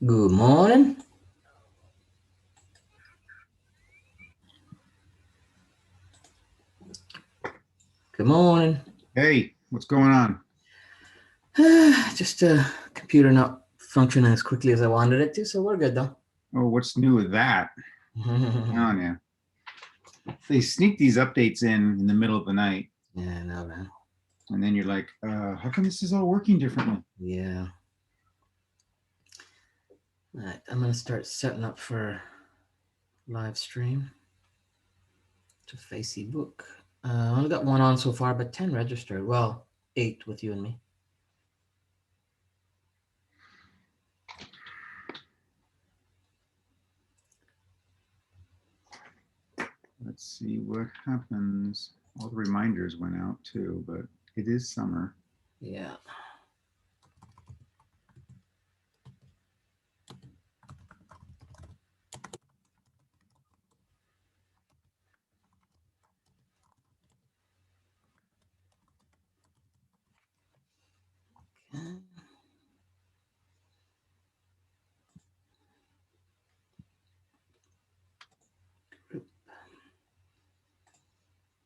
Good morning. Good morning. Hey, what's going on? Just computer not functioning as quickly as I wanted it to, so we're good though. Oh, what's new with that? Oh, yeah. They sneak these updates in the middle of the night, Yeah, no man. and then you're like, how come this is all working differently? Yeah. All right, I'm gonna start setting up for live stream to Facebook. I only got one on so far, but 10 registered. Well, 8 with you and me. Let's see what happens. All the reminders went out too, but it is summer. Yeah.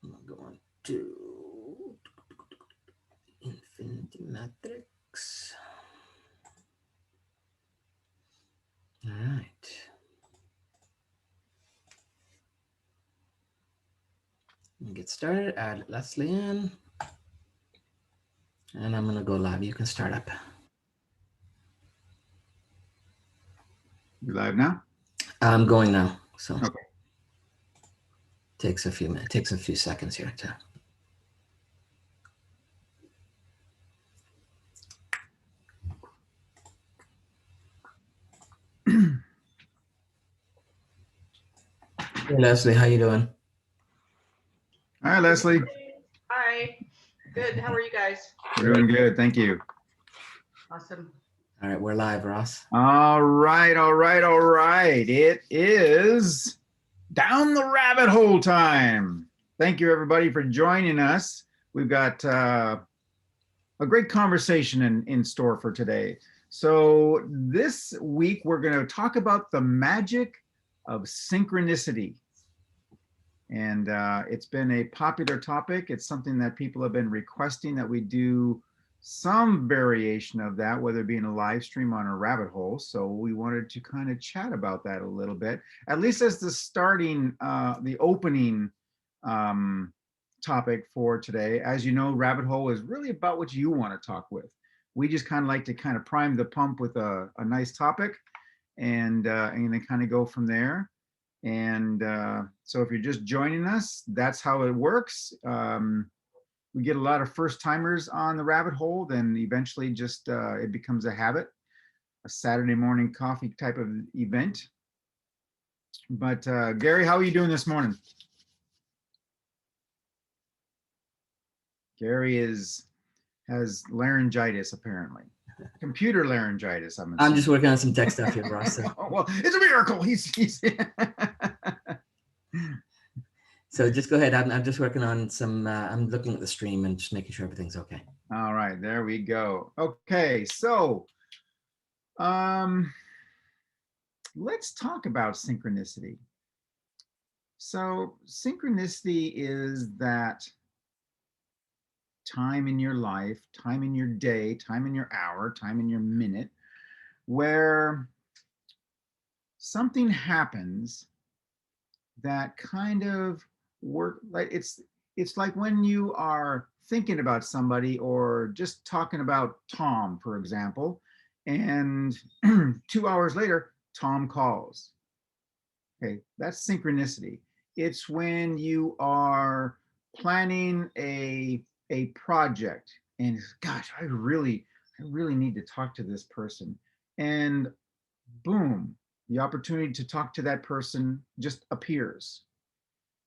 I'm going to Infinity Matrix. All right. Get started. Add Leslie in. And I'm gonna go live. You can start up. You live now? I'm going now. So Okay. takes a few minutes. Takes a few seconds here to. Hey Leslie, how you doing? Hi, Leslie. Hi. Good. How are you guys? We're doing good. Thank you. Awesome. All right, we're live, Ross. All right, all right, all right. It is down the rabbit hole time. Thank you, everybody, for joining us. We've got a great conversation in store for today. So this week, we're going to talk about the magic of synchronicity. And it's been a popular topic. It's something that people have been requesting that we do some variation of that, whether it be in a live stream on a rabbit hole. So we wanted to kind of chat about that a little bit, at least as the starting, the opening topic for today. As you know, rabbit hole is really about what you want to talk with. We just kind of like to kind of prime the pump with a nice topic and then kind of go from there. And so if you're just joining us, that's how it works. We get a lot of first timers on the rabbit hole, then eventually just it becomes a habit, a Saturday morning coffee type of event. But Gary, how are you doing this morning? Gary has laryngitis apparently. Computer laryngitis, I'm just working on some tech stuff here, Ross. So, well, it's a miracle. He's so just go ahead. I'm just working on some. I'm looking at the stream and just making sure everything's okay. All right, there we go. Okay, so um, let's talk about synchronicity. So synchronicity is that time in your life, time in your day, time in your hour, time in your minute, where something happens that kind of work like it's like when you are thinking about somebody or just talking about Tom, for example, and 2 hours later, Tom calls. Okay, that's synchronicity. It's when you are planning a project and gosh, I really need to talk to this person. And boom, the opportunity to talk to that person just appears.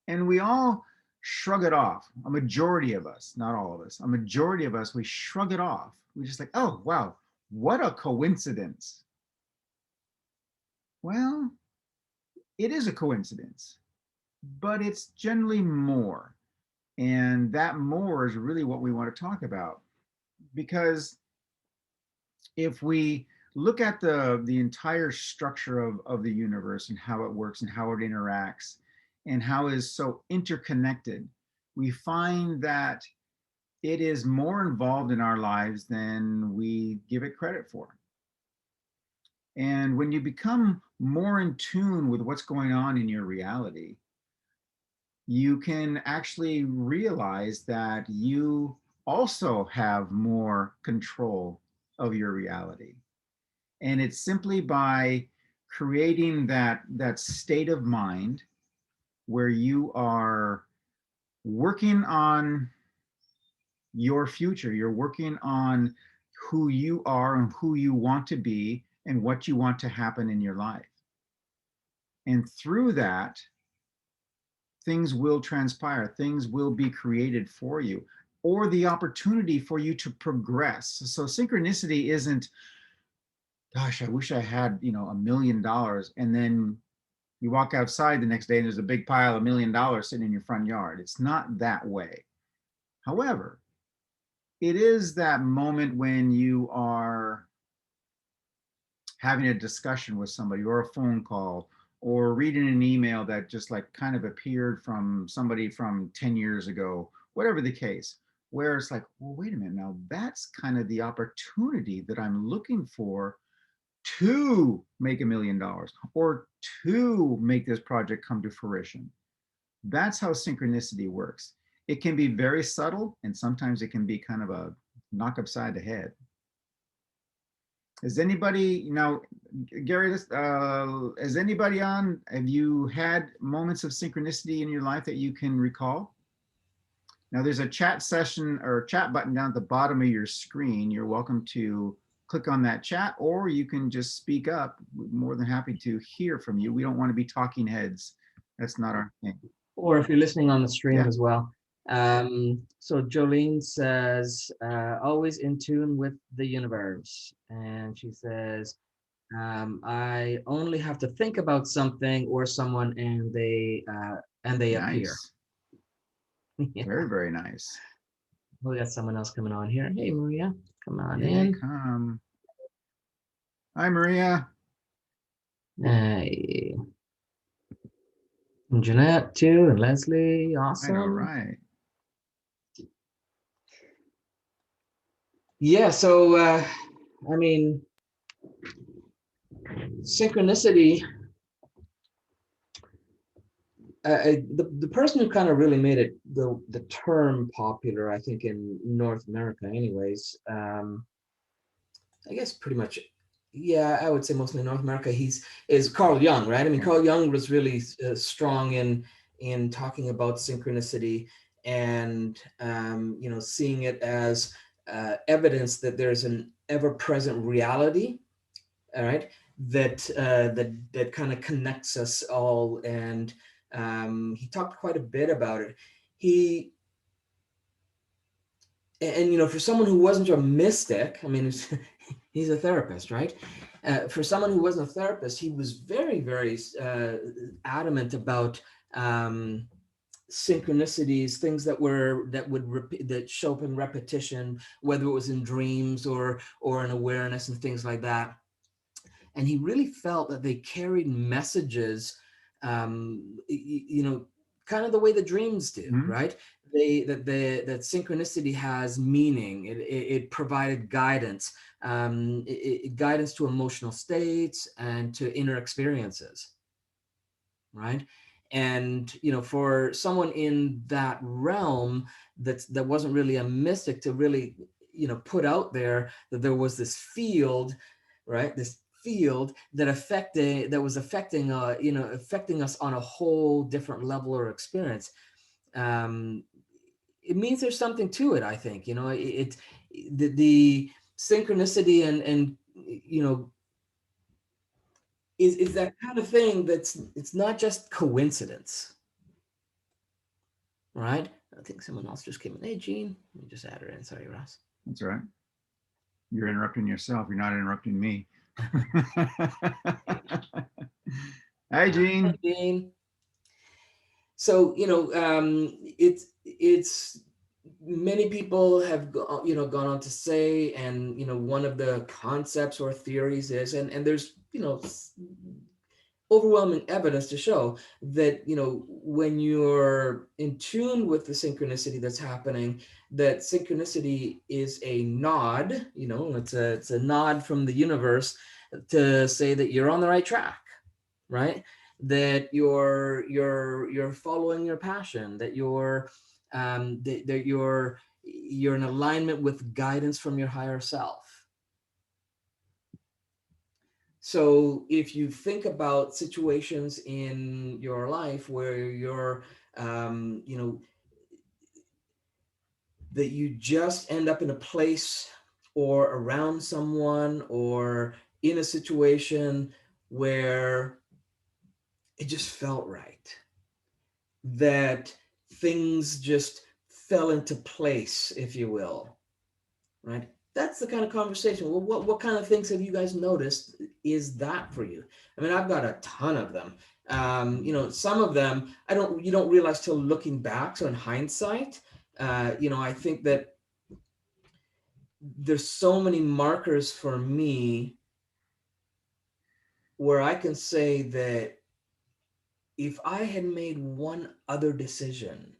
And we all shrug it off. A majority of us, not all of us, a majority of us, we shrug it off. We just like, oh, wow, what a coincidence. Well, it is a coincidence, but it's generally more. And that more is really what we want to talk about. Because if we look at the entire structure of the universe and how it works and how it interacts and how it is so interconnected, we find that it is more involved in our lives than we give it credit for. And when you become more in tune with what's going on in your reality, you can actually realize that you also have more control of your reality. And it's simply by creating that state of mind where you are working on your future, you're working on who you are and who you want to be and what you want to happen in your life. And through that, things will transpire, things will be created for you, or the opportunity for you to progress. So synchronicity isn't, gosh, I wish I had, $1 million, and then you walk outside the next day and there's a big pile of $1 million sitting in your front yard. It's not that way. However, it is that moment when you are having a discussion with somebody or a phone call or reading an email that just like kind of appeared from somebody from 10 years ago, whatever the case, where it's like, well, wait a minute, now that's kind of the opportunity that I'm looking for to make $1 million or to make this project come to fruition. That's how synchronicity works. It can be very subtle, and sometimes it can be kind of a knock upside the head. Is anybody now, Gary? Is anybody on? Have you had moments of synchronicity in your life that you can recall? Now, there's a chat session or chat button down at the bottom of your screen. You're welcome to click on that chat, or you can just speak up. We're more than happy to hear from you. We don't want to be talking heads. That's not our thing. Or if you're listening on the stream Yeah. as well. So Jolene says, always in tune with the universe. And she says, I only have to think about something or someone and they appear. Nice. Yeah. Very, very nice. We got someone else coming on here. Hey, Maria, come on Here they in. come. Hi, Maria. Hey. And Jeanette too, and Leslie, awesome. All right. Yeah, so I mean, synchronicity. The person who kind of really made it the term popular, I think, in North America, anyways. I guess pretty much, yeah, I would say mostly North America. Is Carl Jung, right? I mean, Carl Jung was really strong in talking about synchronicity and seeing it as evidence that there's an ever-present reality, all right, that kind of connects us all. And he talked quite a bit about it. For someone who wasn't a mystic, I mean, he's a therapist, right? For someone who wasn't a therapist, he was very, very adamant about synchronicities, things that show up in repetition, whether it was in dreams or in awareness and things like that. And he really felt that they carried messages, kind of the way the dreams do, Mm-hmm. right? That synchronicity has meaning. It provided guidance, guidance to emotional states and to inner experiences, right? And for someone in that realm that wasn't really a mystic to really put out there that there was this field, right? This field that was affecting affecting us on a whole different level or experience. It means there's something to it, I think. The synchronicity and is that kind of thing it's not just coincidence, right? I think someone else just came in. Hey, Jean, let me just add her in. Sorry, Ross. That's all right. You're interrupting yourself. You're not interrupting me. Hi, Jean. Hi, Jean. So it's many people have gone on to say, and one of the concepts or theories is, and there's overwhelming evidence to show that when you're in tune with the synchronicity that's happening, that synchronicity is a nod, it's a nod from the universe to say that you're on the right track, right? That you're following your passion, that you're in alignment with guidance from your higher self. So if you think about situations in your life where you're that you just end up in a place or around someone or in a situation where it just felt right, that things just fell into place, if you will, right? That's the kind of conversation. Well, what kind of things have you guys noticed is that for you? I mean, I've got a ton of them. Some of them you don't realize till looking back. So in hindsight, I think that there's so many markers for me where I can say that if I had made one other decision,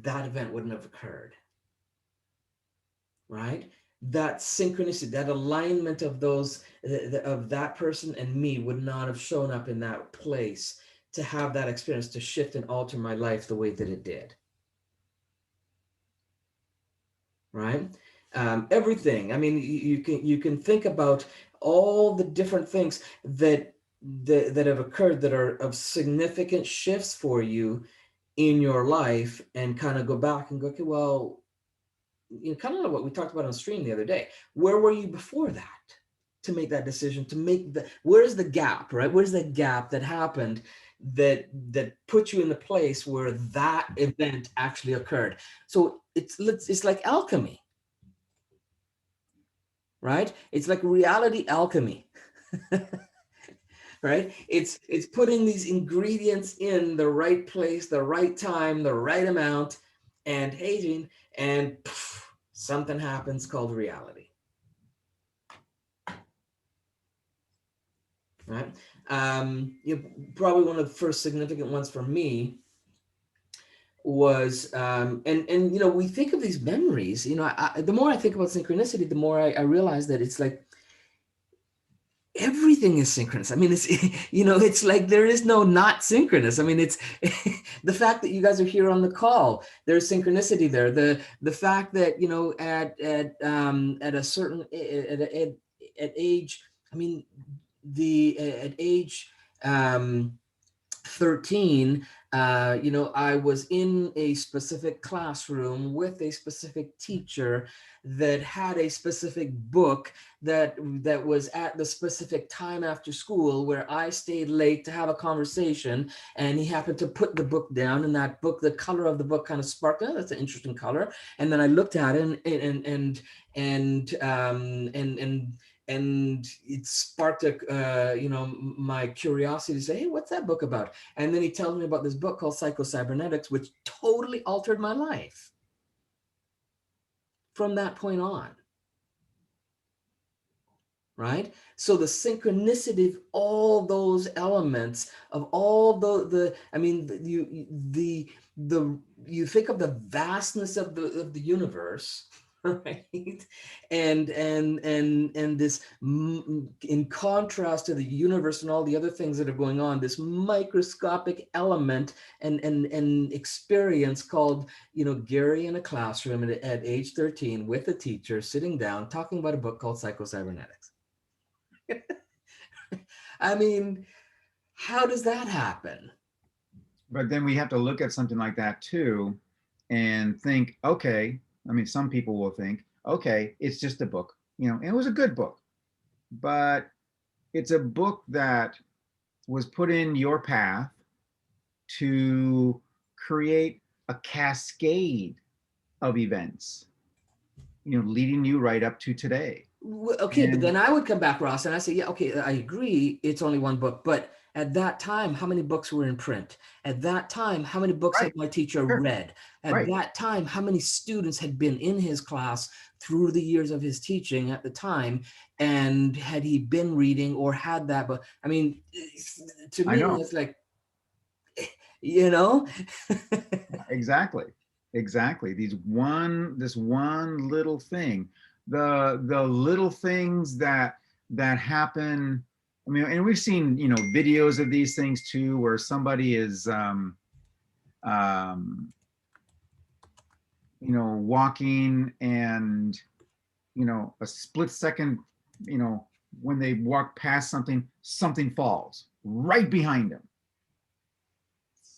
that event wouldn't have occurred, right? That synchronicity, that alignment of those, of that person and me would not have shown up in that place to have that experience to shift and alter my life the way that it did, right? Everything. I mean, you can think about all the different things that have occurred that are of significant shifts for you in your life, and kind of go back and go, okay, well, kind of like what we talked about on stream the other day. Where were you before that to make that decision? To make where's the gap, right? Where's the gap that happened that put you in the place where that event actually occurred? So it's like alchemy, right? It's like reality alchemy. Right? It's putting these ingredients in the right place, the right time, the right amount, and aging, and poof, something happens called reality. Right? Probably one of the first significant ones for me was, and we think of these memories. The more I think about synchronicity, the more I realize that it's like everything is synchronous. I mean, it's it's like there is no not synchronous. I mean, it's the fact that you guys are here on the call. There's synchronicity there. The fact that at a certain at age. I mean, the at age 13, I was in a specific classroom with a specific teacher that had a specific book that was at the specific time after school, where I stayed late to have a conversation, and he happened to put the book down, and that book, the color of the book kind of sparked. Oh, that's an interesting color. And then I looked at it, and it sparked my curiosity to say, hey, what's that book about? And then he tells me about this book called Psycho-Cybernetics, which totally altered my life from that point on. Right? So the synchronicity of all those elements, of all I mean, you think of the vastness of the universe, right? And this, in contrast to the universe and all the other things that are going on, this microscopic element and experience called, Gary in a classroom at age 13 with a teacher sitting down talking about a book called Psycho-Cybernetics. I mean, how does that happen? But then we have to look at something like that too and think, okay, I mean, some people will think, okay, it's just a book, and it was a good book, but it's a book that was put in your path to create a cascade of events, leading you right up to today. Okay, but And then I would come back, Ross, and I say, yeah, okay, I agree, it's only one book, but At that time, how many books were in print? At that time, how many books Right. had my teacher Sure. read? At Right. that time, how many students had been in his class through the years of his teaching at the time? And had he been reading or had that? But I mean, to I me, know. it's like, you know? Exactly. Exactly. This one little thing, the little things that happen. I mean, and we've seen, videos of these things too, where somebody is, um, walking, and, a split second, you know, when they walk past something, something falls right behind them.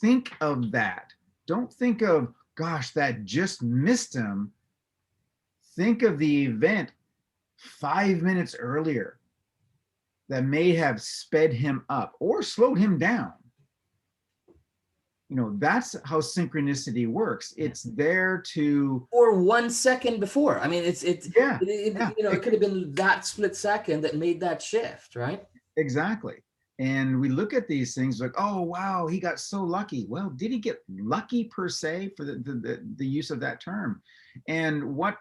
Think of that. Don't think of, gosh, that just missed him. Think of the event 5 minutes earlier that may have sped him up or slowed him down. That's how synchronicity works. It's there to, Or 1 second before. I mean, yeah, yeah, it could have been that split second that made that shift, right? exactly. And we look at these things like, oh, wow, he got so lucky. Well, did he get lucky per se, for the use of that term? And what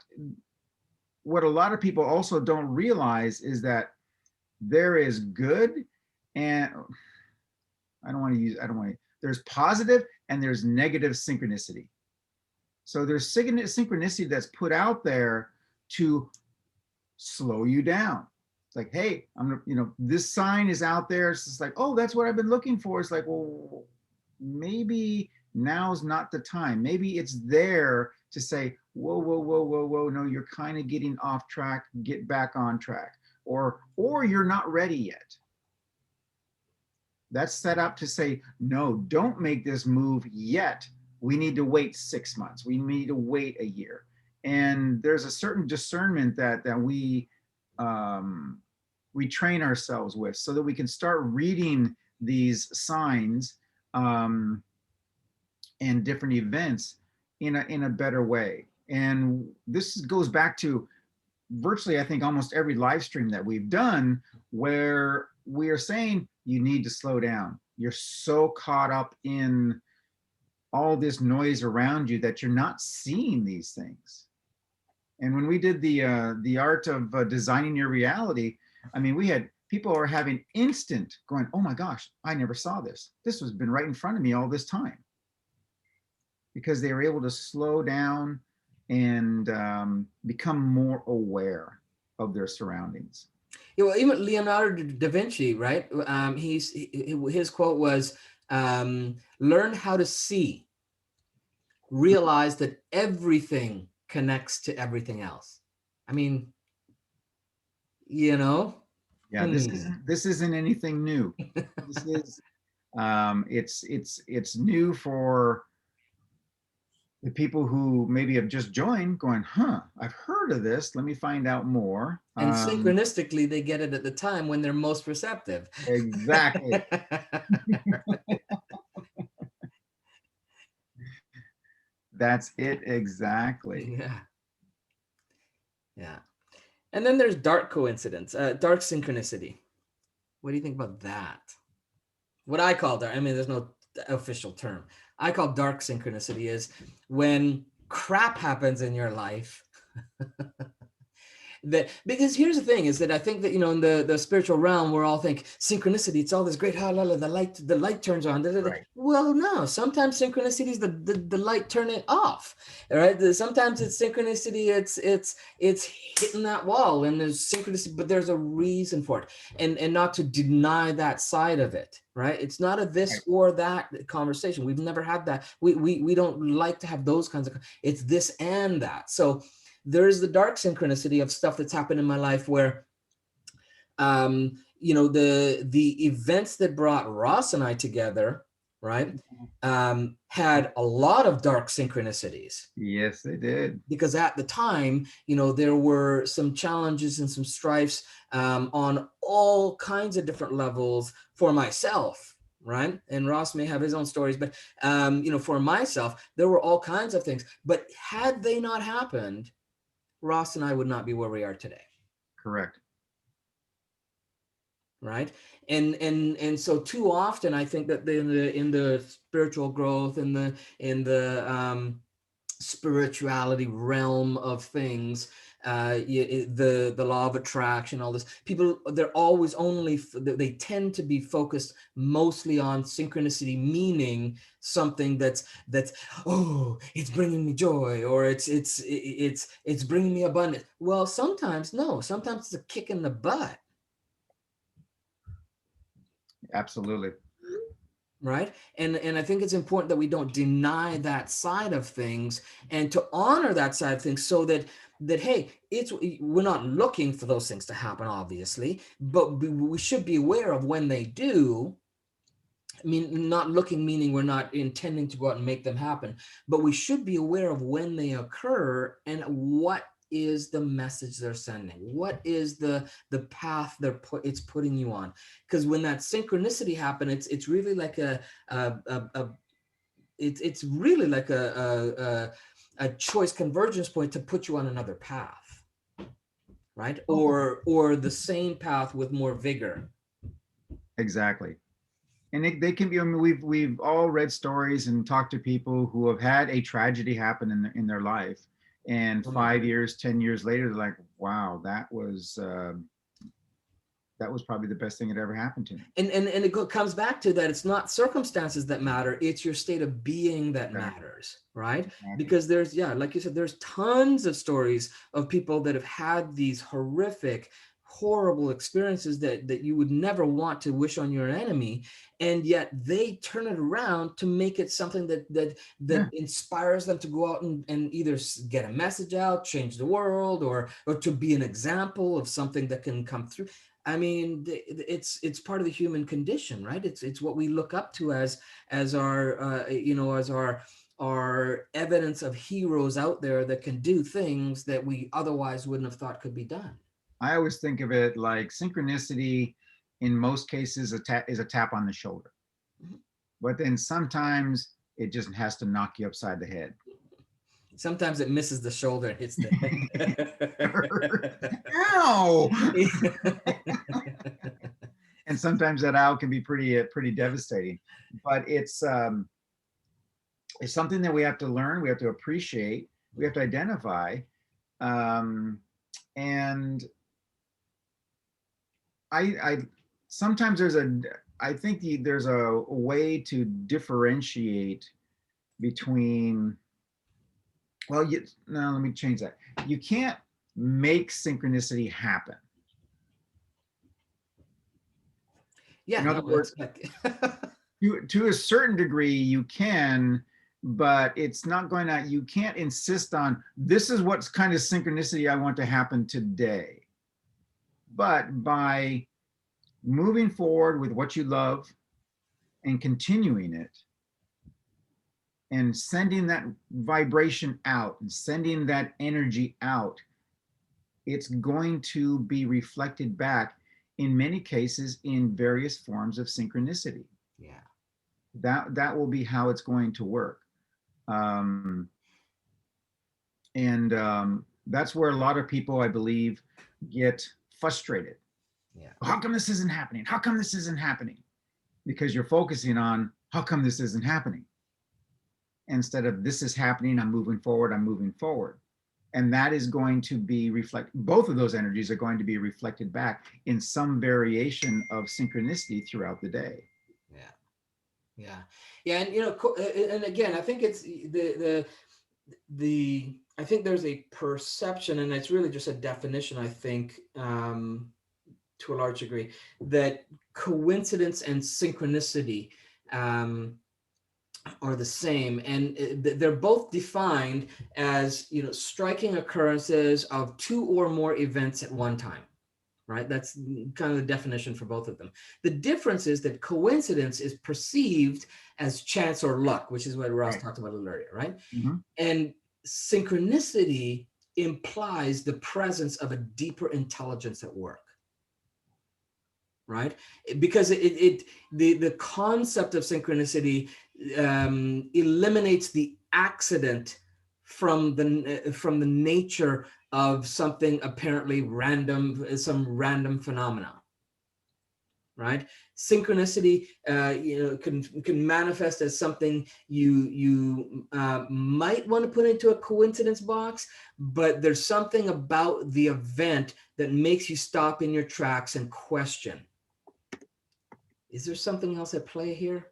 a lot of people also don't realize is that there is good, and I don't want to, there's positive and there's negative synchronicity. So there's synchronicity that's put out there to slow you down. It's like, hey, this sign is out there. It's just like, oh, that's what I've been looking for. It's like, well, maybe now's not the time. Maybe it's there to say, whoa, whoa, whoa, whoa, whoa, no, you're kind of getting off track, get back on track. Or you're not ready yet. That's set up to say, no, don't make this move yet. We need to wait 6 months. We need to wait a year. And there's a certain discernment that we train ourselves with, so that we can start reading these signs, and different events in a better way. And this goes back to virtually, I think, almost every live stream that we've done, where we are saying you need to slow down. You're so caught up in all this noise around you that you're not seeing these things. And when we did the art of designing your reality, I mean, we had people are having instant going, oh my gosh, I never saw this. This has been right in front of me all this time, because they were able to slow down and become more aware of their surroundings. Yeah, well, even Leonardo da Vinci, right? His quote was, "Learn how to see, realize that everything connects to everything else." I mean, you know, Yeah, this hmm. isn't anything new. This is it's new for the people who maybe have just joined, going, huh, I've heard of this. Let me find out more. And synchronistically, they get it at the time when they're most receptive. Exactly. That's it exactly. Yeah, yeah. And then there's dark coincidence, dark synchronicity. What do you think about that? What I call dark, I mean, there's no official term. I call dark synchronicity is when crap happens in your life. That, because here's the thing is that I think that, in the spiritual realm, we're all think synchronicity, it's all this great, the light turns on. Da, da, da. Right. Well, no, sometimes synchronicity is the light turning off. All right. Sometimes it's synchronicity, it's hitting that wall, and there's synchronicity, but there's a reason for it. And not to deny that side of it, right? It's not a this Right. or that conversation. We've never had that. We don't like to have those kinds of, it's this and that. So there's the dark synchronicity of stuff that's happened in my life where, the events that brought Ross and I together, right, had a lot of dark synchronicities. Yes, they did. Because at the time, there were some challenges and some strifes, on all kinds of different levels for myself, right? And Ross may have his own stories, but for myself, there were all kinds of things. But had they not happened, Ross and I would not be where we are today. Correct. Right. And so too often I think that in the spiritual growth, in the spirituality realm of things, the law of attraction, all this, people, they're always they tend to be focused mostly on synchronicity, meaning something that's, oh, it's bringing me joy, or it's bringing me abundance. Well, sometimes no, sometimes it's a kick in the butt. Absolutely. Right. And I think it's important that we don't deny that side of things, and to honor that side of things, so that hey, we're not looking for those things to happen, obviously, but we should be aware of when they do. I mean, not looking meaning we're not intending to go out and make them happen, but we should be aware of when they occur and what is the message they're sending. What is the path it's putting you on? Because when that synchronicity happen, it's really like it's really like a choice convergence point to put you on another path, right? Oh, Or the same path with more vigor. exactly. And they can be. I mean, we've all read stories and talked to people who have had a tragedy happen in their life, and Oh my 5 years, 10 years later, they're like, "Wow, that was probably the best thing that ever happened to me." and it comes back to that, it's not circumstances that matter, it's your state of being that Exactly. matters, right? Exactly. Because there's, yeah, like you said, there's tons of stories of people that have had these horrific, horrible experiences that you would never want to wish on your enemy, and yet they turn it around to make it something that Yeah. inspires them to go out and either get a message out, change the world, or to be an example of something that can come through. I mean, it's part of the human condition, right? It's what we look up to as our as our evidence of heroes out there that can do things that we otherwise wouldn't have thought could be done. I always think of it like synchronicity. In most cases, is a tap on the shoulder, Mhm. but then sometimes it just has to knock you upside the head. Sometimes it misses the shoulder and hits the head. Ow! And sometimes that owl can be pretty devastating. But it's something that we have to learn, we have to appreciate, we have to identify, um, and I sometimes I think there's a way to differentiate between, well, no, let me change that. You can't make synchronicity happen. Yeah, In other no, words, that's like to a certain degree you can, but it's not going to, you can't insist on this is what kind of synchronicity I want to happen today. But by moving forward with what you love and continuing it and sending that vibration out and sending that energy out, it's going to be reflected back in many cases in various forms of synchronicity. yeah, That will be how it's going to work. Um, and that's where a lot of people, I believe, get frustrated. yeah, How come this isn't happening? How come this isn't happening? Because you're focusing on how come this isn't happening instead of this is happening, I'm moving forward, I'm moving forward. And that is going to be both of those energies are going to be reflected back in some variation of synchronicity throughout the day. yeah, yeah, yeah. And and again, I think it's the I think there's a perception, and it's really just a definition, I think, to a large degree, that coincidence and synchronicity um, are the same, and they're both defined as striking occurrences of two or more events at one time. Right, that's kind of the definition for both of them. The difference is that coincidence is perceived as chance or luck, which is what Ross Right. talked about a little earlier, right? Mm-hmm. And synchronicity implies the presence of a deeper intelligence at work, right? Because the concept of synchronicity eliminates the accident from the nature of something apparently random, some random phenomena. right? Synchronicity, can manifest as something you might want to put into a coincidence box, but there's something about the event that makes you stop in your tracks and question: is there something else at play here?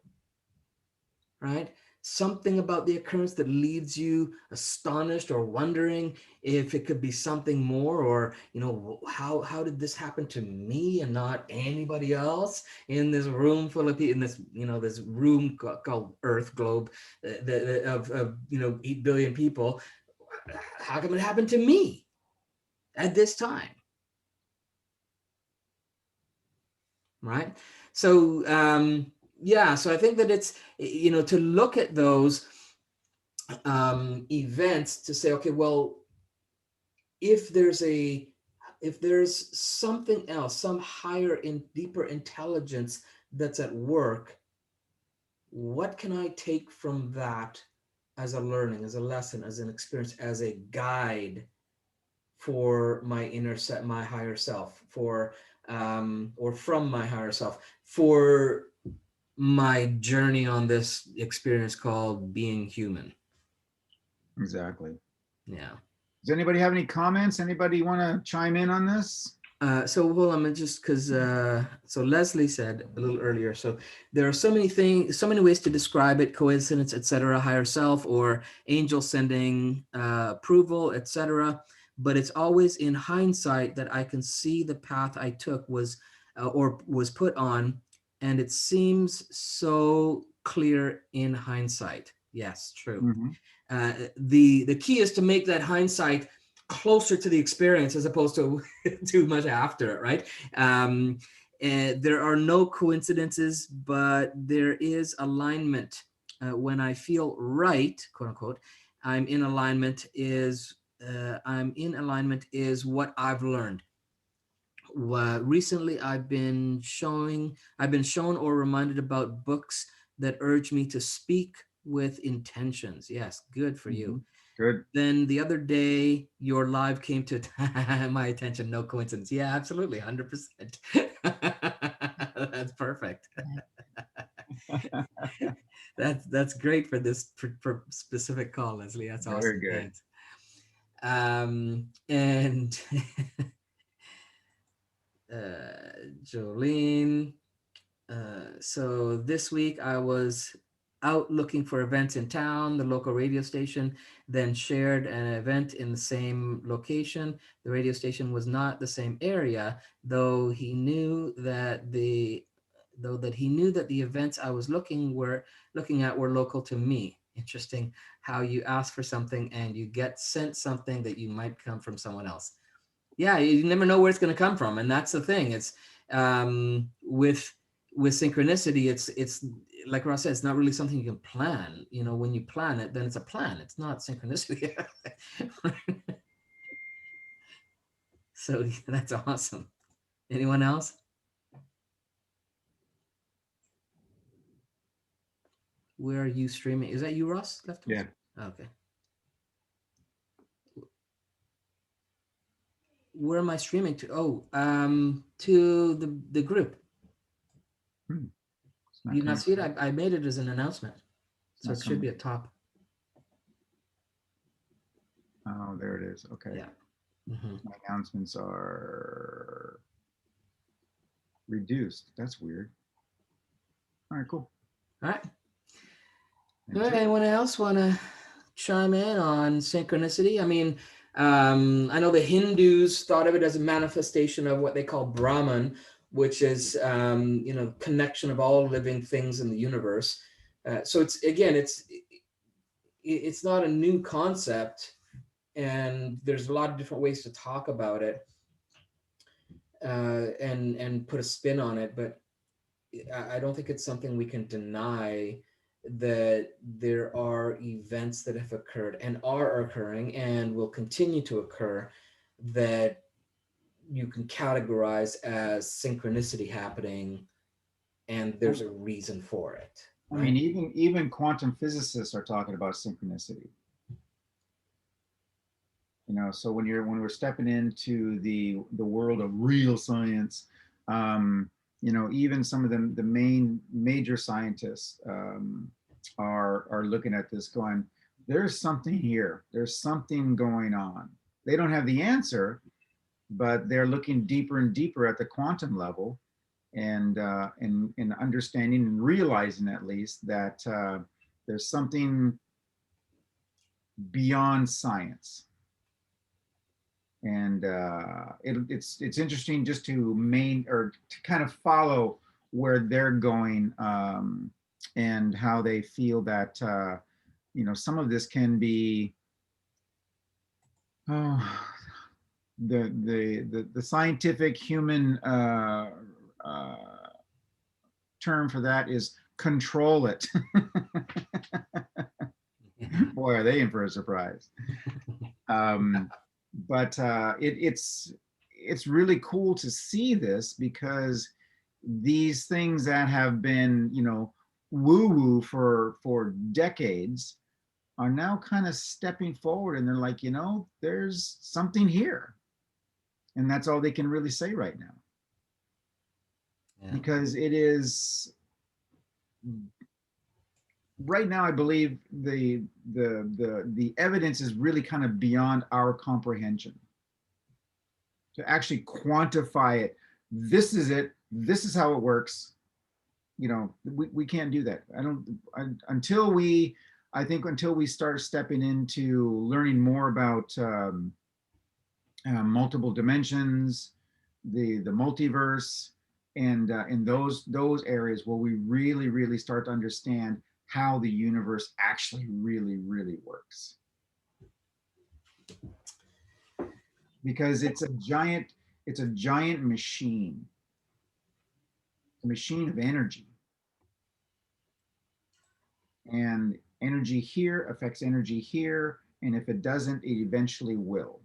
Right? Something about the occurrence that leaves you astonished or wondering if it could be something more, or how did this happen to me and not anybody else in this room full of people, in this this room called Earth globe, of 8 billion people. How come it happened to me at this time? Right? So yeah, so I think that it's to look at those events to say, okay, well, if there's a if there's something else, some higher and deeper intelligence that's at work, what can I take from that as a learning, as a lesson, as an experience, as a guide for my my higher self, for or from my higher self, for my journey on this experience called being human. Exactly. Yeah. Does anybody have any comments? Anybody want to chime in on this? So hold on, just because. So Leslie said a little earlier. So there are so many things, so many ways to describe it: coincidence, etc., higher self, or angel sending approval, etc. But it's always in hindsight that I can see the path I took was, or was put on, and it seems so clear in hindsight. Yes, true. Mm-hmm. The key is to make that hindsight closer to the experience as opposed to too much after it, right? And there are no coincidences, but there is alignment. When I feel right, quote unquote, I'm in alignment is what I've learned. Recently, I've been shown or reminded about books that urge me to speak with intentions. Yes, good for Mm-hmm. you. Good. Then the other day, your live came to my attention. No coincidence. Yeah, absolutely, 100%. That's perfect. That's great for this for specific call, Leslie. That's Very awesome. good. Thanks. And Jolene. So this week I was out looking for events in town. The local radio station then shared an event in the same location. The radio station was not the same area, though that he knew that the events I was looking at were local to me. Interesting how you ask for something and you get sent something that you might come from someone else. Yeah, you never know where it's going to come from, and that's the thing. It's with synchronicity, it's like Ross said, it's not really something you can plan. When you plan it, then it's a plan. It's not synchronicity. So that's awesome. Anyone else? Where are you streaming? Is that you, Ross? Leftovers? Yeah. Okay. Where am I streaming to? Oh, to the group. Hmm. It's not You not coming. see it? I made it as an announcement, It's so not it should coming. be at top. Oh, there it is. Okay. Yeah. Mm-hmm. My announcements are reduced. That's weird. All right, cool. All right. All Thank right. you. Anyone else want to chime in on synchronicity? I mean, I know the Hindus thought of it as a manifestation of what they call Brahman, which is connection of all living things in the universe. So it's not a new concept, and there's a lot of different ways to talk about it and put a spin on it. But I don't think it's something we can deny that there are events that have occurred and are occurring and will continue to occur that you can categorize as synchronicity happening, and there's a reason for it, I mean, right? even quantum physicists are talking about synchronicity. So when we're stepping into the world of real science, um, even some of the main major scientists are looking at this going, there's something here, there's something going on. They don't have the answer, but they're looking deeper and deeper at the quantum level, and understanding and realizing at least that there's something beyond science. And it's interesting just to kind of follow where they're going, and how they feel that some of this can be, oh, the scientific human uh, term for that is control it. Boy, are they in for a surprise. Um, but it's really cool to see this, because these things that have been woo woo for decades are now kind of stepping forward, and they're like, there's something here, and that's all they can really say right now, Yeah. because it is right now, I believe the evidence is really kind of beyond our comprehension to actually quantify it. This is it. This is how it works. We can't do that. Until we start stepping into learning more about multiple dimensions, the multiverse, and in those areas where we really start to understand how the universe actually really works, because it's a giant machine, a machine of energy, and energy here affects energy here, and if it doesn't, it eventually will.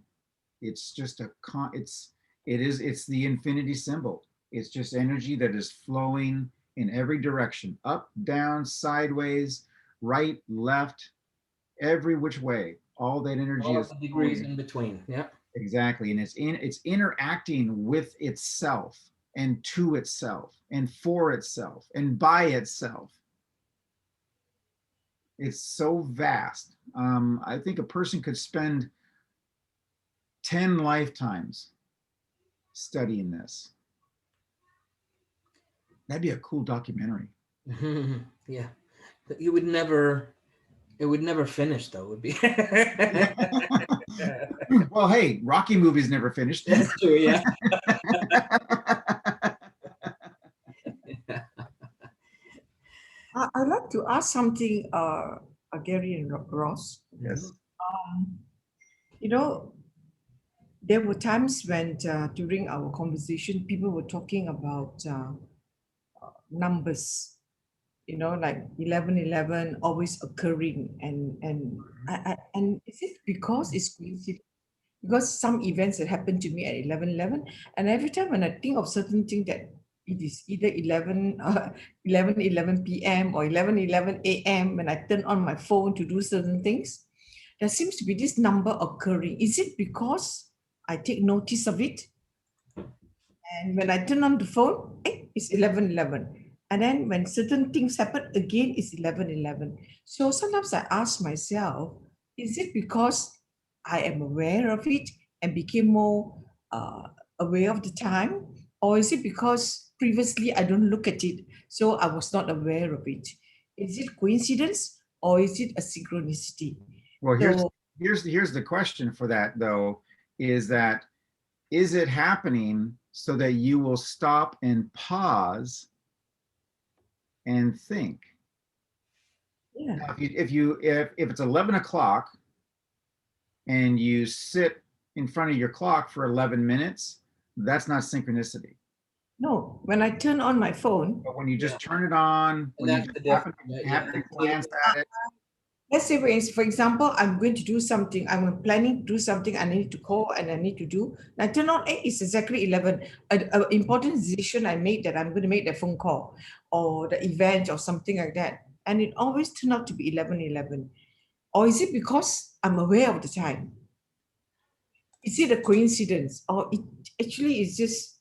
It's just it's the infinity symbol. It's just energy that is flowing in every direction, up, down, sideways, right, left, every which way. All that energy All of is the degrees flowing. in between. Yeah. Exactly. And it's interacting with itself, and to itself, and for itself, and by itself. It's so vast. I think a person could spend 10 lifetimes studying this. That'd be a cool documentary. Yeah. You would never. It would never finish, though. It would be. Well, hey, Rocky movies never finished. That's true. Yeah. I'd like to ask something, Gary and Ross. Yes. Um, you know, there were times when during our conversation, people were talking about numbers, like 1111 always occurring. And is it because it's coincidence? Because some events that happened to me at 1111, and every time when I think of certain thing that it is either 11 p.m. or 11 a.m. when I turn on my phone to do certain things, there seems to be this number occurring. Is it because I take notice of it? And when I turn on the phone, it's 11:11. And then when certain things happen again, it's 11:11. So sometimes I ask myself, is it because I am aware of it and became more uh, aware of the time? Or is it because previously I don't look at it, so I was not aware of it? Is it coincidence or is it a synchronicity? Well, here's So here's here's the question for that though, is that, is it happening so that you will stop and pause and think? yeah, Now, if it's 11 o'clock and you sit in front of your clock for 11 minutes, that's not synchronicity. no, when I turn on my phone, But when you Yeah. just turn it on, And when you that's just the difference. Yeah. happen to glance at it, let's say, for example, I'm going to do something. I'm planning to do something. I need to call and I need to do. I turn on, it's exactly 11. An important decision I made that I'm going to make that phone call or the event or something like that. And it always turned out to be 11:11. Or is it because I'm aware of the time? Is it a coincidence or it actually is just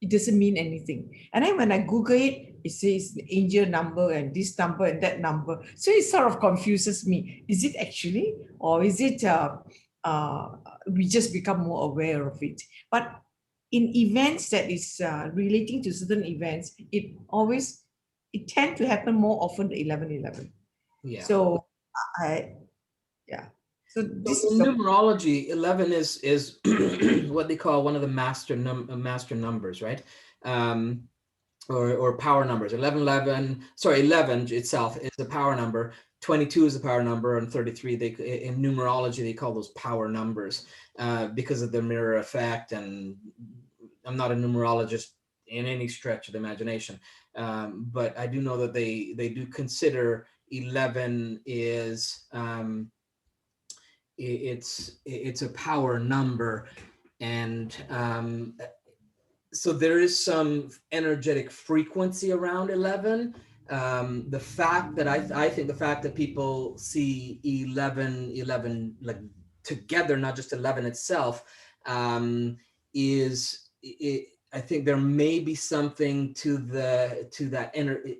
it doesn't mean anything. And then when I Google it, it says the angel number and this number and that number. So it sort of confuses me. Is it actually, or is it uh, we just become more aware of it? But in events that is relating to certain events, it tend to happen more often the 11:11. Yeah. So I yeah. So So this is in the numerology, 11 is what they call one of the master numbers, right? Um, or power numbers. 11 itself is a power number. 22 is a power number, and 33, they in numerology they call those power numbers because of the mirror effect. And I'm not a numerologist in any stretch of the imagination, but I do know that they do consider 11 is it's a power number, and so there is some energetic frequency around 11. The fact that I think the fact that people see 11 like together, not just 11 itself, is it, I think there may be something to that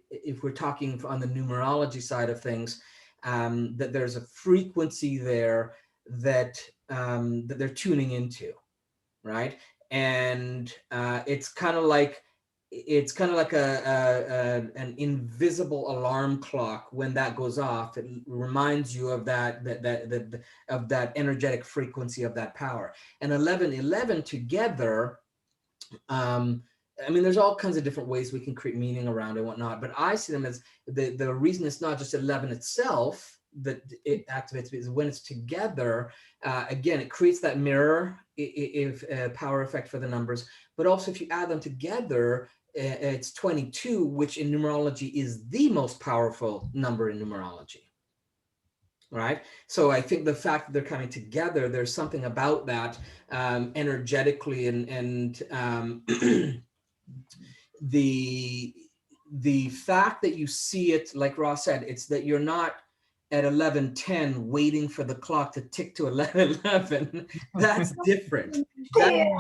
if we're talking on the numerology side of things, that there's a frequency there that they're tuning into, right? And it's kind of like an invisible alarm clock. When that goes off, it reminds you of that energetic frequency of that power. And 11:11 together, I mean, there's all kinds of different ways we can create meaning around it and whatnot, but I see them as the reason it's not just 11 itself that it activates is when it's together. Again, it creates that mirror if power effect for the numbers, but also if you add them together, it's 22, which in numerology is the most powerful number in numerology. Right. So I think the fact that they're coming together, there's something about that energetically, and the fact that you see it, like Ross said, it's that you're not at 11:10 waiting for the clock to tick to 11:11. That's different. That,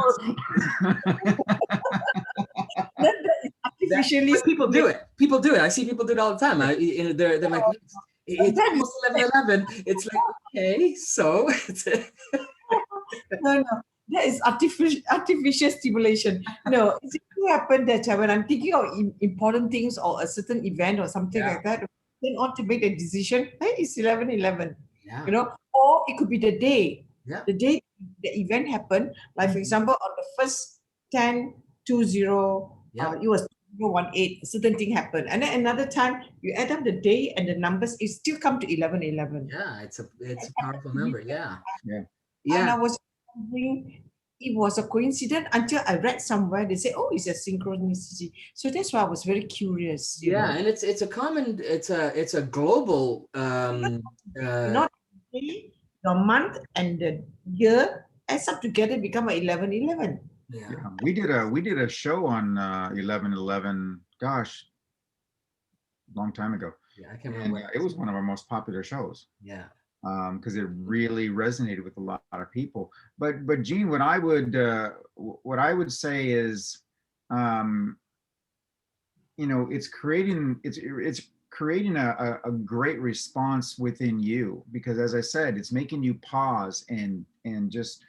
that is artificially but people do it. People do it. I see people do it all the time. They're like, it's that is almost 11:11. It's like, okay, so no, no, that is artificial stimulation. No, it simply happened that when I'm thinking of important things or a certain event or something Yeah. like that, then ought to make a decision. Hey, it's 11:11. yeah, You know, or it could be the day. yeah, The day the event happened. Like for example, on the first 10:20, yeah, it was 018. A certain thing happened, and then another time you add up the day and the numbers, it still come to 11:11. yeah. It's a powerful number. Yeah, Yeah. And yeah. I was wondering, it was a coincidence until I read somewhere they say, oh, it's a synchronicity. So that's why I was very curious, Yeah, and it's a global not the day, the month and the year adds up together become a 11:11. yeah, Yeah, we did a show on 11/11. Gosh, long time ago, yeah. I can't and remember it was one of our most popular shows yeah, because it really resonated with a lot of people. But Gene, what I would say is, um, it's creating a great response within you, because as I said, it's making you pause and just,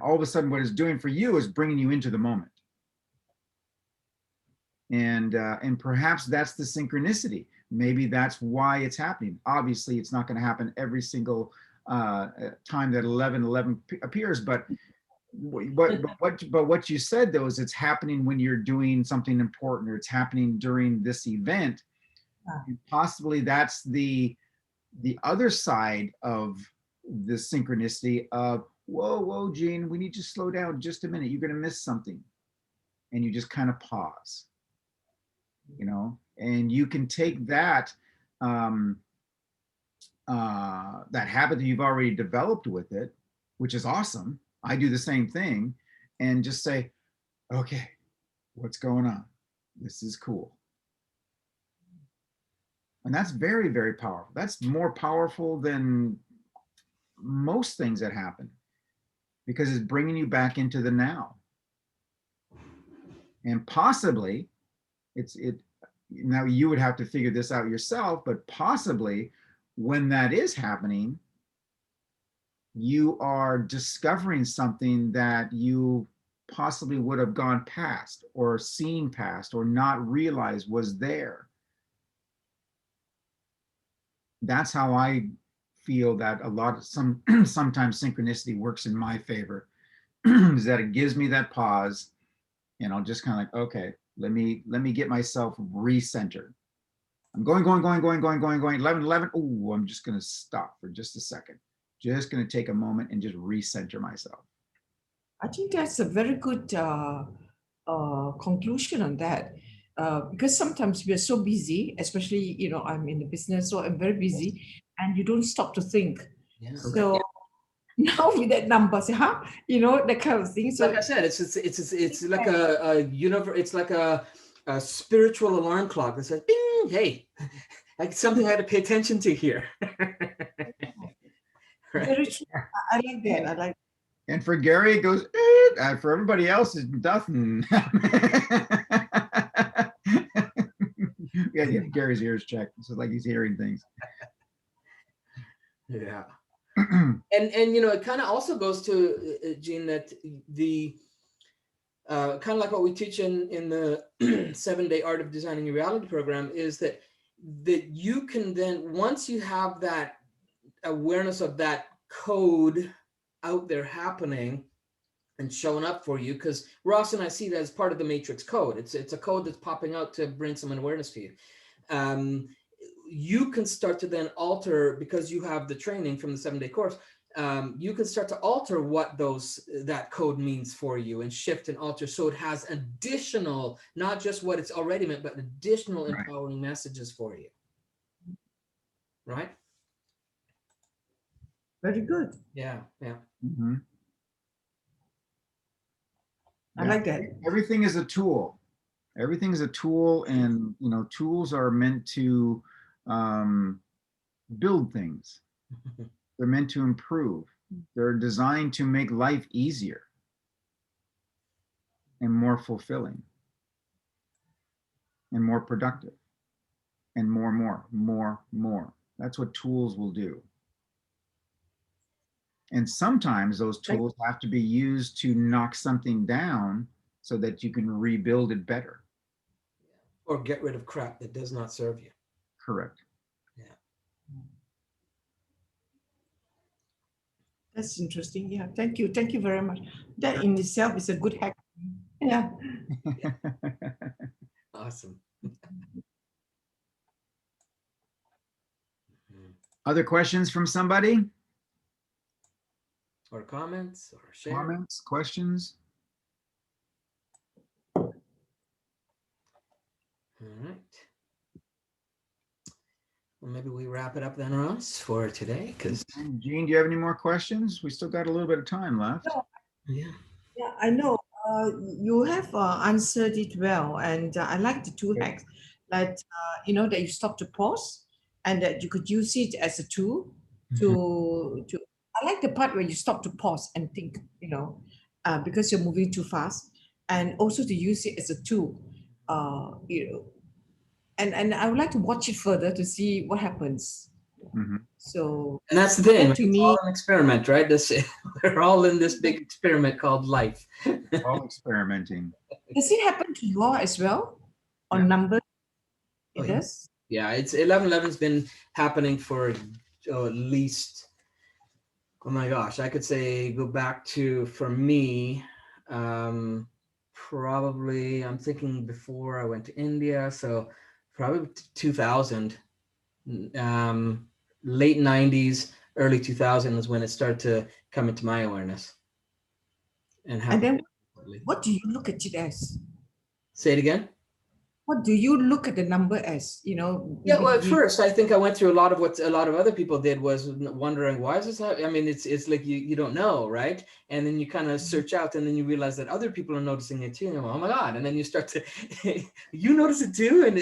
all of a sudden what it's doing for you is bringing you into the moment. And perhaps that's the synchronicity. Maybe that's why it's happening. Obviously it's not going to happen every single time that 11:11 appears, but what you said though is it's happening when you're doing something important, or it's happening during this event. And possibly that's the other side of the synchronicity of, whoa, Gene, we need to slow down just a minute, you're going to miss something. And you just kind of pause, and you can take um, that habit that you've already developed with it, which is awesome. I do the same thing, and just say, okay, what's going on? This is cool. And that's very, very powerful. That's more powerful than most things that happen, because it's bringing you back into the now. And possibly now you would have to figure this out yourself, but possibly when that is happening, you are discovering something that you possibly would have gone past or seen past or not realized was there. That's how I feel that sometimes synchronicity works in my favor, is that it gives me that pause, and I'll just kind of like, okay, let me get myself recentered. I'm going 11, 11. Oh, I'm just going to stop for just a second. Just going to take a moment and just recenter myself. I think that's a very good conclusion on that. Because sometimes we are so busy, especially, I'm in the business, so I'm very busy, and you don't stop to think. Yeah. So now with that number, say, that kind of thing. So Like I said, it's like a universe. It's like a spiritual alarm clock that says, "Bing! Hey, like something I had to pay attention to here." Right? very true. I like that. I like. And for Gary, it goes, for everybody else, it's nothing. Yeah, Gary's ears checked. So like he's hearing things. Yeah. and it kind of also goes to Gene, that the kind of like what we teach in the 7-day Art of Designing Your Reality program, is that you can then, once you have that awareness of that code out there happening and showing up for you, because Ross and I see that as part of the matrix code. It's a code that's popping out to bring some awareness to you. You can start to then alter, because you have the training from the 7-day course. You can start to alter what that code means for you, and shift and alter, so it has additional, not just what it's already meant, but additional empowering messages for you. Right? Very good. Yeah. Mm-hmm. I like that. Everything is a tool. Everything is a tool, and tools are meant to build things. They're meant to improve. They're designed to make life easier and more fulfilling and more productive and more. That's what tools will do. And sometimes those tools have to be used to knock something down so that you can rebuild it better. Or get rid of crap that does not serve you. Correct. Yeah. That's interesting. Yeah. Thank you. Thank you very much. That in itself is a good hack. Yeah. Awesome. Other questions from somebody? Or comments, or share. Comments, questions? All right. Well, maybe we wrap it up then, Ross, for today. Because Gene, do you have any more questions? We still got a little bit of time left. Yeah, I know. You have answered it well, and I like the two hacks, that that you stop to pause, and that you could use it as a tool to. I like the part where you stop to pause and think, because you're moving too fast, and also to use it as a tool, and I would like to watch it further to see what happens. Mm-hmm. So, and that's the thing. to It's me, all an experiment, right? We're all in this big experiment called life. All experimenting. does it happen to you all as well on Yeah. numbers? It Oh, yeah. does. Yeah, it's 11/11's been happening for at least, oh my gosh, I could say go back to, for me, probably, I'm thinking before I went to India, so probably 2000, late 90s, early 2000s is when it started to come into my awareness. And then what do you look at it as? Say it again. what do you look at the number as? Yeah, well, at first, I think I went through a lot of what a lot of other people did was wondering why is this happening? I mean, it's like you don't know, right? And then you kind of search out, and then you realize that other people are noticing it too. And you're like, oh my god! And then you start to you notice it too, and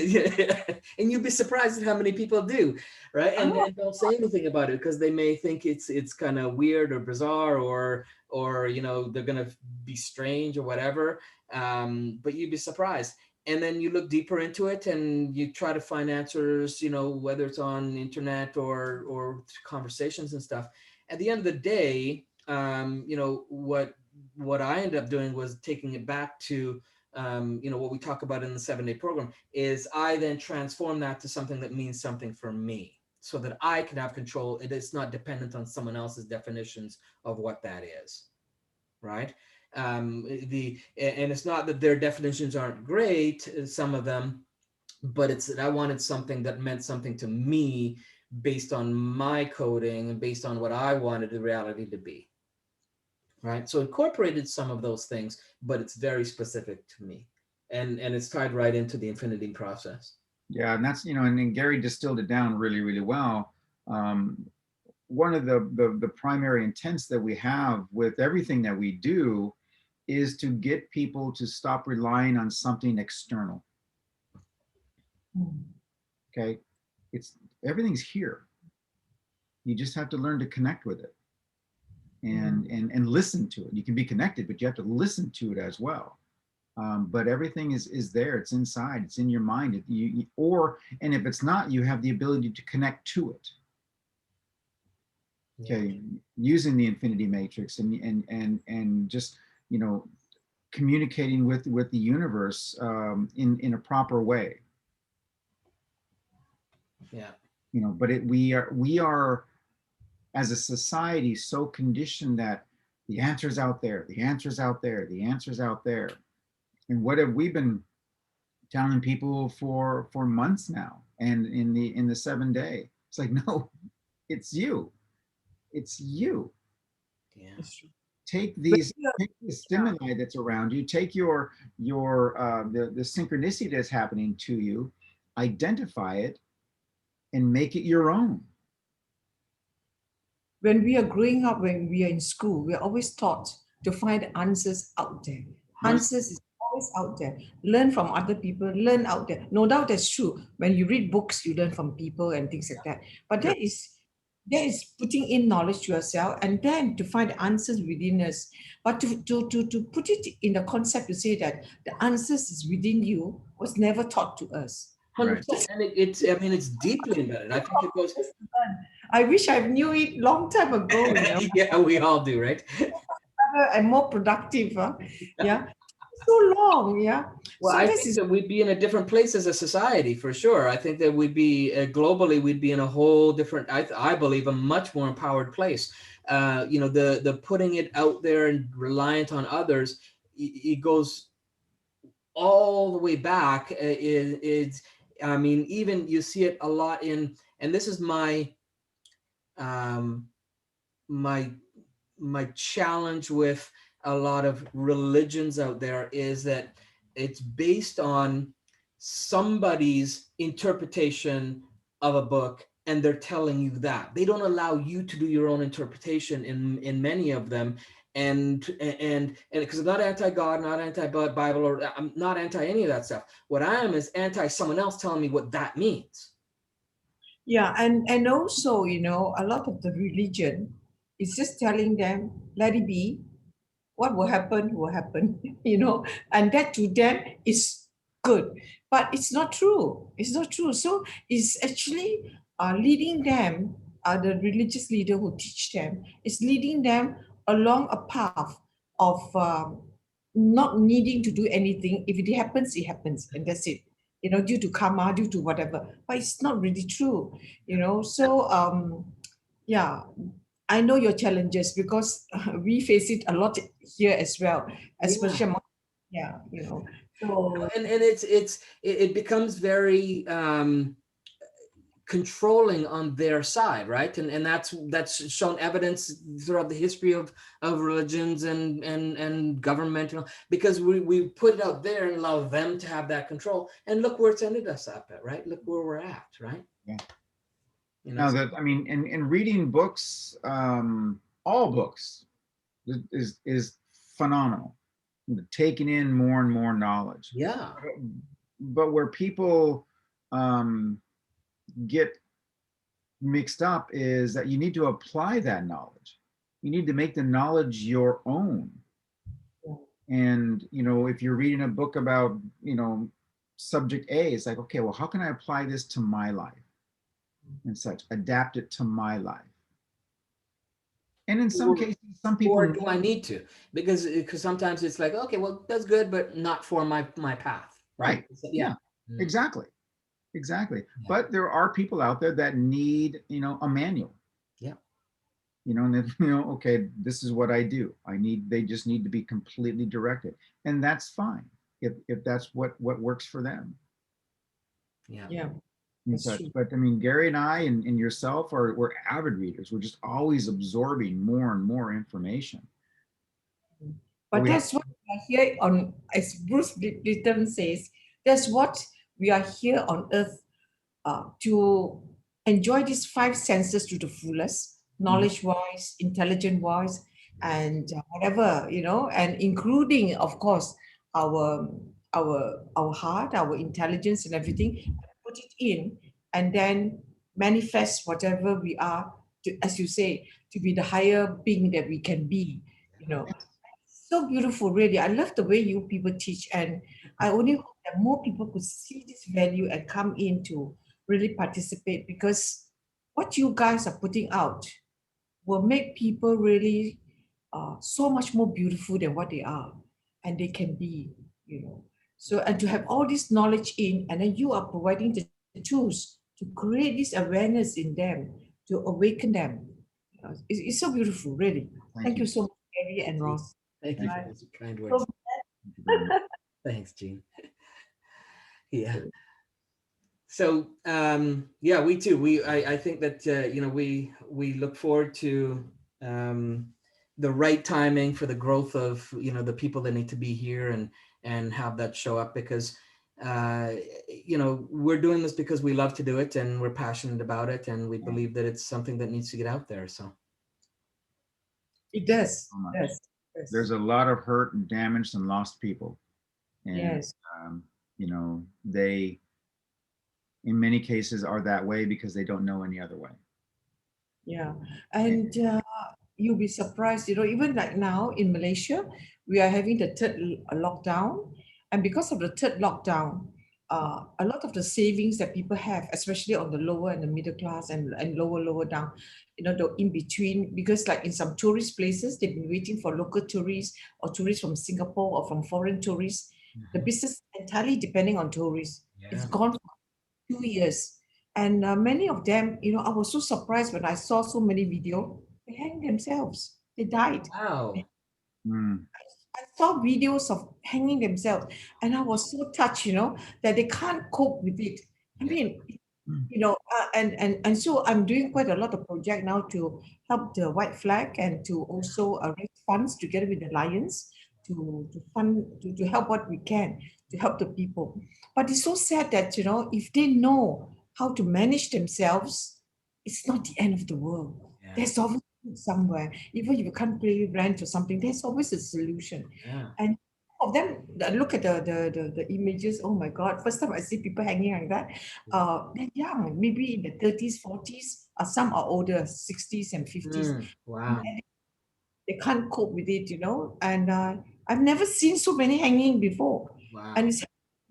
and you'd be surprised at how many people do, right? Oh, And don't say anything about it because they may think it's kind of weird or bizarre or they're gonna be strange or whatever. But you'd be surprised, and then you look deeper into it and you try to find answers, whether it's on internet or conversations and stuff. At the end of the day, what I ended up doing was taking it back to what we talk about in the 7-day program is I then transform that to something that means something for me so that I can have control. It is not dependent on someone else's definitions of what that is, right? And it's not that their definitions aren't great, some of them, but it's that I wanted something that meant something to me based on my coding and based on what I wanted the reality to be, right? So incorporated some of those things, but it's very specific to me, and it's tied right into the infinity process. Yeah, and that's, and then Gary distilled it down really, really well. One of the primary intents that we have with everything that we do is to get people to stop relying on something external. Okay, it's everything's here. You just have to learn to connect with it and listen to it. You can be connected, but you have to listen to it as well. But everything is there. It's inside. It's in your mind. And if it's not, you have the ability to connect to it. Okay, using the infinity matrix and just communicating with the universe in a proper way. Yeah. But we are as a society so conditioned that the answer's out there, the answer's out there, the answer's out there. And what have we been telling people for months now? And in the 7-day, it's like, no, it's you. It's you. Yeah. Take the stimuli that's around you, take your the synchronicity that's happening to you, identify it, and make it your own. When we are growing up, when we are in school, we are always taught to find answers out there. Answers is always out there. Learn from other people, learn out there. No doubt that's true. When you read books, you learn from people and things like that. But that is putting in knowledge to yourself and then to find answers within us. But to put it in the concept to say that the answers is within you was never taught to us. 100%. And it's deeply embedded. I think it goes. I wish I knew it long time ago. Yeah, we all do, right? And more productive. Yeah. So long. Yeah. Well, I think that we'd be in a different place as a society for sure. I think that we'd be globally, we'd be in a whole different, I believe, a much more empowered place. The putting it out there and reliant on others, it goes all the way back. I mean, even you see it a lot in, and this is my my challenge with a lot of religions out there is that it's based on somebody's interpretation of a book, and they're telling you that they don't allow you to do your own interpretation in many of them. And because I'm not anti-God, not anti-Bible, or I'm not anti any of that stuff. What I am is anti someone else telling me what that means. Yeah, and also, a lot of the religion is just telling them, let it be. What will happen, and that to them is good. But it's not true. It's not true. So it's actually leading them, the religious leader who teach them, is leading them along a path of not needing to do anything. If it happens, it happens, and that's it. Due to karma, due to whatever. But it's not really true. So yeah, I know your challenges because we face it a lot here as well, especially among, yeah, So and it becomes very controlling on their side, right? And that's shown evidence throughout the history of religions and government, because we put it out there and allow them to have that control, and look where it's ended us up at, right? Look where we're at, right? Yeah. You know. Now that, I mean, in reading books, all books is phenomenal. Taking in more and more knowledge, Yeah. but where people get mixed up is that you need to apply that knowledge. You need to make the knowledge your own. And if you're reading a book about subject A, it's like, okay, well, how can I apply this to my life and such? Adapt it to my life. And in some Or, cases, some people or do I need to? Because sometimes it's like, okay, well, that's good, but not for my path, right? right, So, yeah, yeah. exactly, exactly. Yeah. But there are people out there that need a manual. Yeah. And then, okay, this is what I do. They just need to be completely directed, and that's fine if that's what works for them Yeah. Yeah, and that's such. true. But I mean, Gary and I and yourself we're avid readers. We're just always absorbing more and more information. But But we have, that's what we are here on, as Bruce Lipton says, that's what we are here on earth to enjoy these five senses to the fullest, Mhm. knowledge wise, intelligent wise, and whatever, and including, of course, our our heart, our intelligence, and everything, put it in, and then manifest whatever we are, to, as you say, to be the higher being that we can be. You know, so beautiful, really. I love the way you people teach, and I only hope that more people could see this value and come in to really participate, because what you guys are putting out will make people really so much more beautiful than what they are and they can be, So, and to have all this knowledge in, and then you are providing the tools to create this awareness in them, to awaken them. It's so beautiful, really. thank Thank you you, so much, Gary and Ross. Thank you thank for Right. those kind So, words. you very much. Thanks, Gene. Yeah. So yeah, we too. I think that we look forward to um, the right timing for the growth of the people that need to be here and have that show up, because we're doing this because we love to do it and we're passionate about it, and we believe that it's something that needs to get out there. So it does. So much. Yes. Yes. There's a lot of hurt and damaged and lost people, and Yes. um, they in many cases are that way because they don't know any other way. Yeah. And, And you'll be surprised, even like now in Malaysia, we are having the third lockdown. And because of the third lockdown, a lot of the savings that people have, especially on the lower and the middle class and lower down, the in between, because like in some tourist places, they've been waiting for local tourists or tourists from Singapore or from foreign tourists. The business entirely depending on tourists. It's yeah. gone 2 years. And many of them, I was so surprised when I saw so many video. They hanged themselves. They died. Wow. mm, I saw videos of hanging themselves, and I was so touched, that they can't cope with it. I Yeah. mean, mm, and so I'm doing quite a lot of project now to help the White Flag and to also raise funds together with the Lions to fund to help what we can to help the people. But it's so sad that if they know how to manage themselves, it's not the end of the world. Yeah. There's always food somewhere. Even if you can't pay rent or something, there's always a solution. Yeah. And of them, look at the images. Oh my God! First time I see people hanging like that. They're young, maybe in the 30s, 40s. Some are older, 60s and 50s. Wow. They can't cope with it, And I've never seen so many hanging before. And Wow. it's in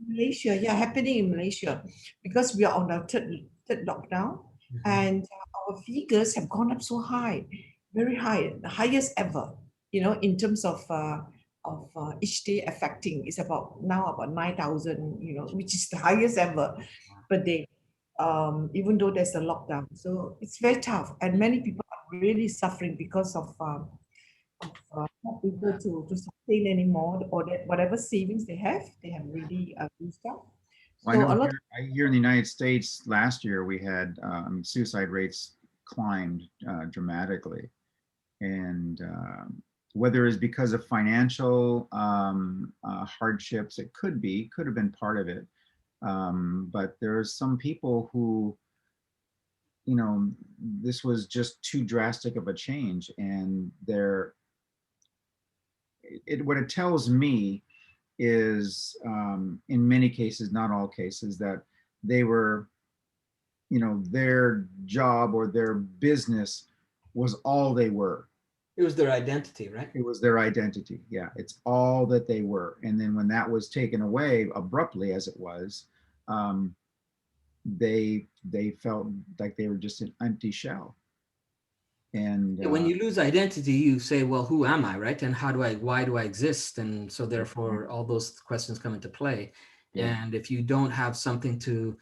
Malaysia, yeah, happening in Malaysia, because we are on the third lockdown, Mhm. and our figures have gone up so high, very high, the highest ever. In terms of each day affecting, is about now about 9,000, which is the highest ever per day. Even though there's a lockdown, so it's very tough, and many people are really suffering because of not able to sustain anymore, or that whatever savings they have really used up. Well, I So know a lot. here in the United States last year we had suicide rates climbed dramatically, and whether it's because of financial hardships, it could have been part of it. But there's some people who, you know, this was just too drastic of a change, and what it tells me is, in many cases, not all cases, that they were, you know, their job or their business was all they were. It was their identity, right? It was their identity. Yeah, it's all that they were. And then when that was taken away abruptly, as it was, um, they felt like they were just an empty shell. And When you lose identity, you say, well, who am I, right? And why do I exist? And so therefore all those questions come into play. yeah, And if you don't have something to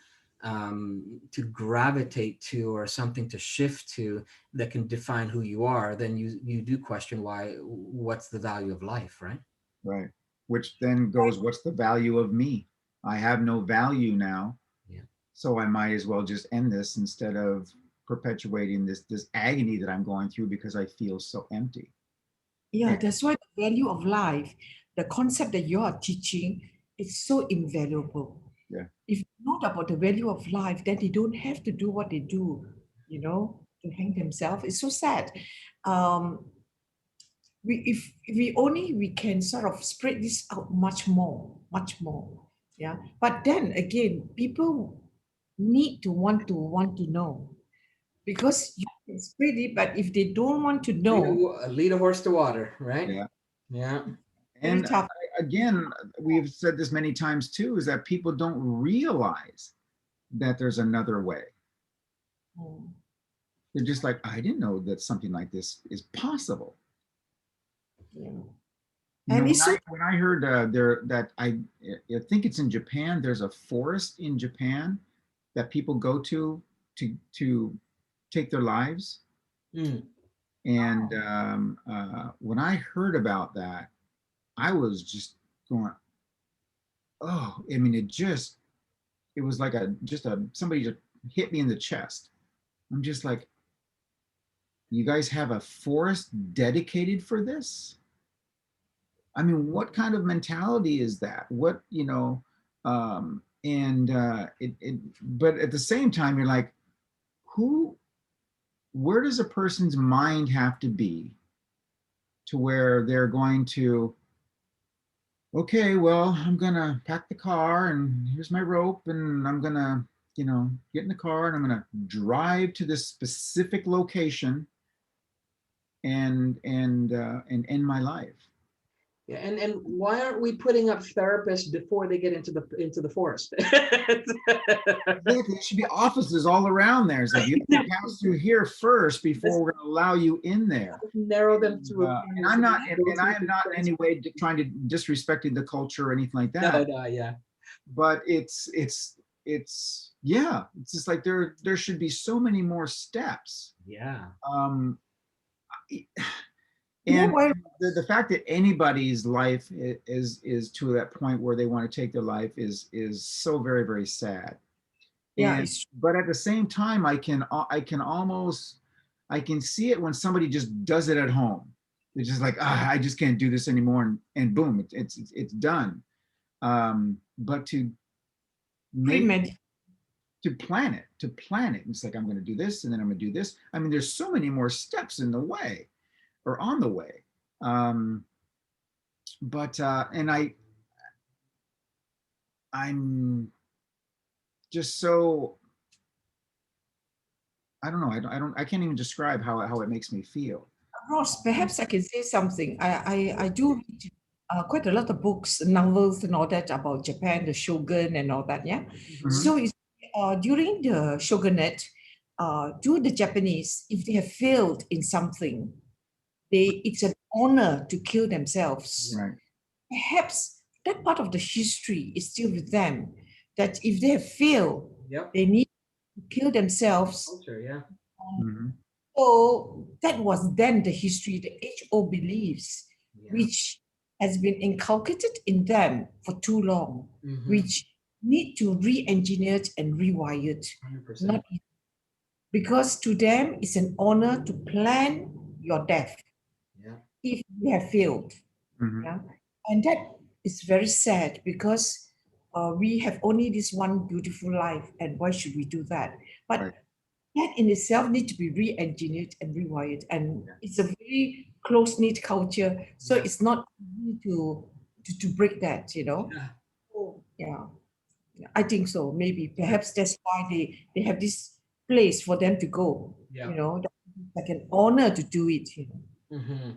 gravitate to, or something to shift to that can define who you are, then you do question what's the value of life, right? right. Which then goes, what's the value of me? I have no value now. Yeah. So I might as well just end this instead of perpetuating this agony that I'm going through because I feel so empty. Yeah, And that's why the value of life, the concept that you are teaching, is so invaluable. yeah, If you know about the value of life, then they don't have to do what they do, to hang themselves. It's so sad. Um, if we only we can sort of spread this out much more. Yeah. But then again, people need to want to know, because you can spread it, but if they don't want to know, Lead a horse to water, right? yeah. Yeah. very And tough. again, we've said this many times too, is that people don't realize that there's another way. Mm. They're just like, I didn't know that something like this is possible. Yeah. You know, And it's so when I heard I think it's in Japan, there's a forest in Japan that people go to take their lives. Mm. And when I heard about that, I was just going, oh, I mean, it was like somebody just hit me in the chest. I'm just like, you guys have a forest dedicated for this? I mean, what kind of mentality is that? What, but at the same time, you're like, who, where does a person's mind have to be to where they're going to, okay, well, I'm gonna pack the car and here's my rope and I'm gonna, get in the car and I'm gonna drive to this specific location and end my life. Yeah, and why aren't we putting up therapists before they get into the forest? Exactly. There should be offices all around there. It's like you have to pass through here first before we're going to allow you in there. Narrow them to And I'm not, and I am not in any way trying to disrespecting the culture or anything like that. No, yeah. But yeah, it's just like there should be so many more steps. Yeah. And well, the fact that anybody's life is to that point where they want to take their life is so very, very sad. yeah, And it's but at the same time, I can see it when somebody just does it at home. They're just like, I just can't do this anymore, and boom, it's done. But to make pre-med. to plan it, it's like I'm going to do this, and then I'm going to do this. I mean, there's so many more steps in the way, or on the way. But and I'm just so, I don't know. I can't even describe how it makes me feel. Ross, perhaps I can say something. I do read quite a lot of books, novels, and all that about Japan, the shogun, and all that. Yeah. Mhm. So it's, during the shogunate, to the Japanese, if they have failed in something, it's an honor to kill themselves. Right. Perhaps that part of the history is still with them. That if they have failed, Yep. they need to kill themselves. Culture, yeah. Mhm. So that was then the history, the age-old beliefs, Yeah. which has been inculcated in them for too long, Mhm. which need to re-engineer it and rewire it. 100%. Not easy. Because to them, it's an honor to plan your death Yeah. if you have failed. Mhm. Yeah. And that is very sad because we have only this one beautiful life, and why should we do that? But Right. that in itself needs to be re-engineered and rewired, and Yeah. it's a very close-knit culture, so Yeah. it's not easy to break that, you know. Yeah. Oh, yeah. Yeah, I think so. Maybe perhaps that's why they have this place for them to go. Yeah. You know, it's like an honor to do it. You know, Mm-hmm.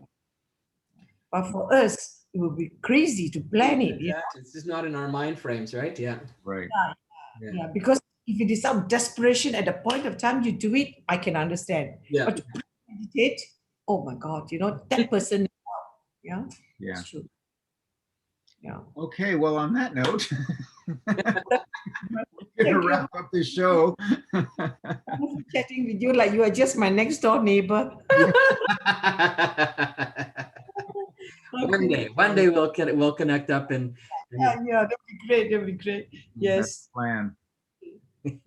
but for us, it would be crazy to plan it. You know? Exactly. It's just not in our mind frames, right? Yeah. Right. Yeah. Yeah, because if it is out of desperation at the point of time you do it, I can understand. Yeah. But to meditate, oh my God, you know that person. Yeah, Yeah. it's true. Yeah. Okay. Well, on that note, we're Thank gonna you wrap up this show. for chatting with you like you are just my next door neighbor. Okay. One day we'll connect up and Yeah, that'd be great. That'd be great. That's Yes. the plan.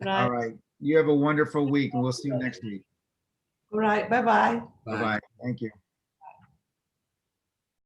Right. All right. You have a wonderful week, and we'll see you next week. All right. Bye bye. Bye bye. Thank you.